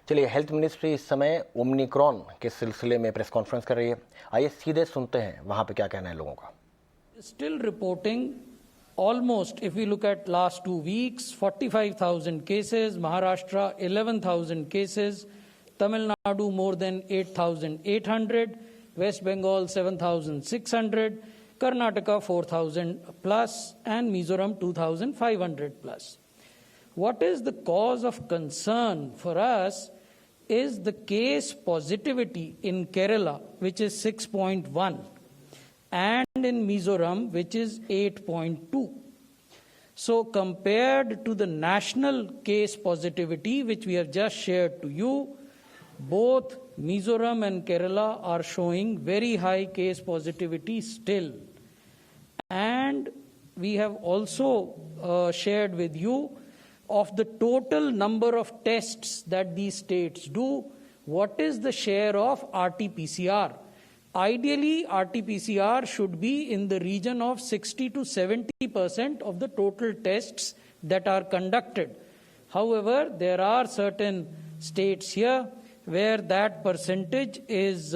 चलिए, health ministry इस समय ओमिक्रॉन के सिलसिले में प्रेस कॉन्फ्रेंस कर रही है। आइए सीधे सुनते हैं वहां पे क्या कहना है लोगों का। Still reporting almost, if we look at last 2 weeks, 45,000 cases, Maharashtra 11,000 cases, Tamil Nadu more than 8,800, West Bengal 7,600, Karnataka 4,000 plus, and Mizoram 2,500 plus. What is the cause of concern for us is the case positivity in Kerala, which is 6.1, and in Mizoram, which is 8.2. So compared to the national case positivity, which we have just shared to you, both Mizoram and Kerala are showing very high case positivity still. And we have also shared with you of the total number of tests that these states do, what is the share of RT-PCR. Ideally, RT-PCR should be in the region of 60 to 70% of the total tests that are conducted. However, there are certain states here where that percentage is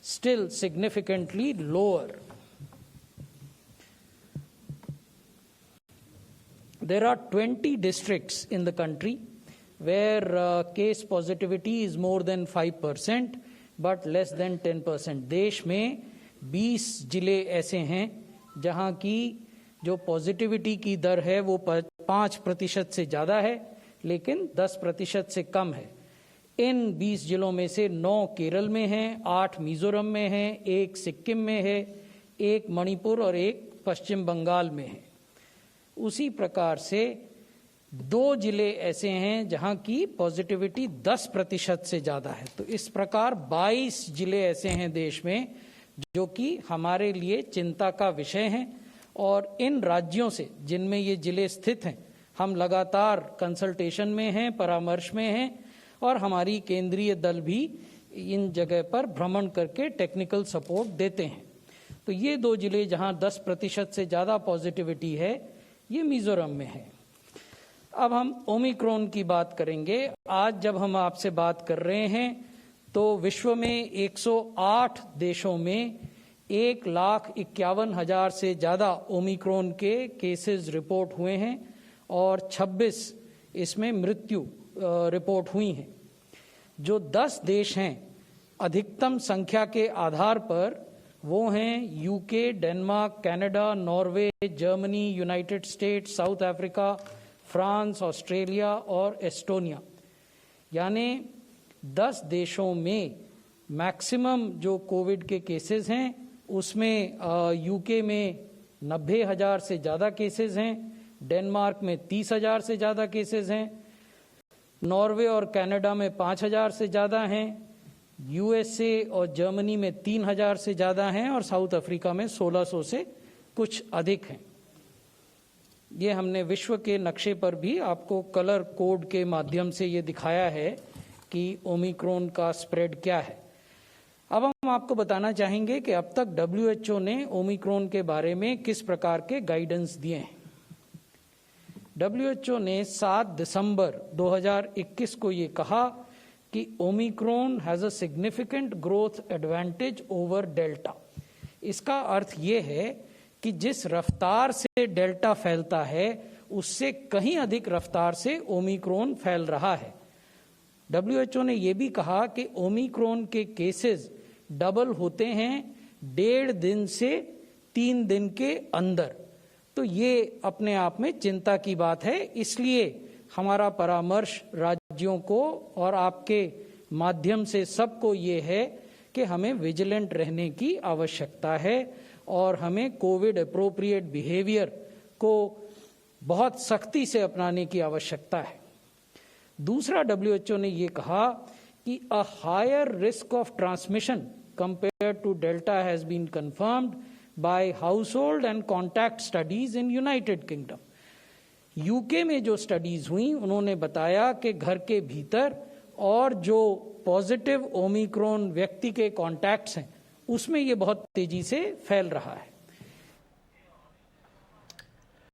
still significantly lower. There are 20 districts in the country where case positivity is more than 5%, but less than 10%. देश में 20 जिले ऐसे हैं जहां की जो positivity की दर है वो 5% से ज़्यादा है, लेकिन 10% से कम है। इन 20 जिलों में से 9 केरल में हैं, 8 मिजोरम में हैं, 1 सिक्किम में है, 1 मणिपुर और 1 पश्चिम बंगाल में है। उसी प्रकार से 2 जिले ऐसे हैं जहां की पॉजिटिविटी 10% से ज़्यादा है। तो इस प्रकार 22 जिले ऐसे हैं देश में जो कि हमारे लिए चिंता का विषय हैं, और इन राज्यों से जिनमें ये जिले स्थित हैं हम लगातार कंसल्टेशन में हैं, परामर्श में हैं, और हमारी केंद्रीय दल भी इन जगह पर भ्रमण करके टेक्निकल सपोर्ट देते हैं। तो ये 2 जिले जहां 10% से ज़्यादा पॉजिटिविटी है, ये मिजोरम में है। अब हम ओमिक्रॉन की बात करेंगे। आज जब हम आपसे बात कर रहे हैं तो विश्व में 108 देशों में 1,51,000 से ज़्यादा ओमिक्रॉन के केसेस रिपोर्ट हुए हैं और 26 इसमें मृत्यु रिपोर्ट हुई हैं। जो 10 देश हैं अधिकतम संख्या के आधार पर, वो हैं UK, Denmark, Canada, Norway, Germany, United states, south Africa, France, Australia और एस्टोनिया। यानी 10 देशों में मैक्सिमम जो कोविड के केसेस हैं उसमें यूके में 90,000 से ज़्यादा केसेस हैं, डेनमार्क में 30,000 से ज़्यादा केसेस हैं, नॉर्वे और कनाडा में 5,000 से ज़्यादा हैं, यूएसए और जर्मनी में 3,000 से ज़्यादा हैं, और साउथ अफ्रीका में 1,600 से कुछ अधिक हैं। ये हमने विश्व के नक्शे पर भी आपको कलर कोड के माध्यम से ये दिखाया है कि ओमिक्रॉन का स्प्रेड क्या है। अब हम आपको बताना चाहेंगे कि अब तक WHO ने ओमिक्रॉन के बारे में किस प्रकार के गाइडेंस दिए हैं। WHO ने 7 दिसंबर 2021 को ये कहा कि Omicron has a significant growth advantage over delta. इसका अर्थ ये है कि जिस रफ्तार से डेल्टा फैलता है उससे कहीं अधिक रफ्तार से ओमिक्रॉन फैल रहा है। WHO ने यह भी कहा कि ओमिक्रॉन के केसेस डबल होते हैं 1.5 दिन से 3 दिन के अंदर। तो ये अपने आप में चिंता की बात है। इसलिए हमारा परामर्श राज्यों को और आपके माध्यम से सबको ये है कि हमें विजिलेंट रहने की आवश्यकता है और हमें कोविड अप्रोप्रिएट बिहेवियर को बहुत सख्ती से अपनाने की आवश्यकता है। दूसरा, WHO ने ये कहा कि a higher risk of transmission compare to delta has been confirmed by household and contact studies in United Kingdom. UK में जो स्टडीज हुई उन्होंने बताया कि घर के भीतर और जो पॉजिटिव ओमिक्रॉन व्यक्ति के कॉन्टैक्ट्स हैं उसमें ये बहुत तेजी से फैल रहा है।